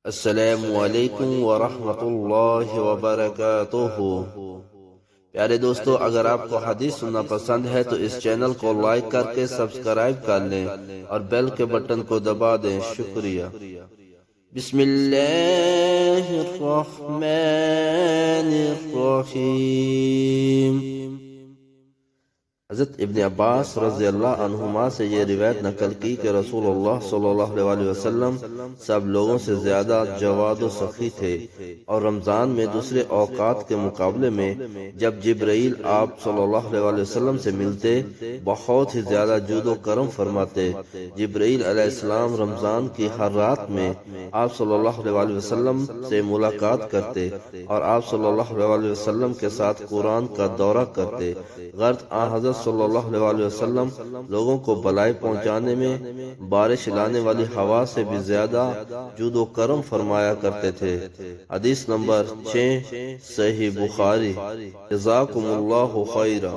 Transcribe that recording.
السلام علیکم ورحمۃ اللہ وبرکاتہ۔ پیارے دوستو، اگر آپ کو حدیث سننا پسند ہے تو اس چینل کو لائک کر کے سبسکرائب کر لیں اور بیل کے بٹن کو دبا دیں۔ شکریہ۔ بسم اللہ الرحمن الرحیم۔ حضرت ابن عباس رضی اللہ عنہما سے یہ روایت نقل کی کہ رسول اللہ صلی اللہ علیہ وسلم سب لوگوں سے زیادہ جواد و سخی تھے، اور رمضان میں دوسرے اوقات کے مقابلے میں جب جبرائیل آپ صلی اللہ علیہ وسلم سے ملتے بہت ہی زیادہ جود و کرم فرماتے۔ جبرائیل علیہ السلام رمضان کی ہر رات میں آپ صلی اللہ علیہ وسلم سے ملاقات کرتے اور آپ صلی اللہ علیہ وسلم کے ساتھ قرآن کا دورہ کرتے۔ غرض حضرت صلی اللہ علیہ وسلم لوگوں کو بلائی پہنچانے میں بارش لانے والی ہوا سے بھی زیادہ جود و کرم فرمایا کرتے تھے۔ حدیث نمبر 6، صحیح بخاری۔ جزاکم اللہ خیرا۔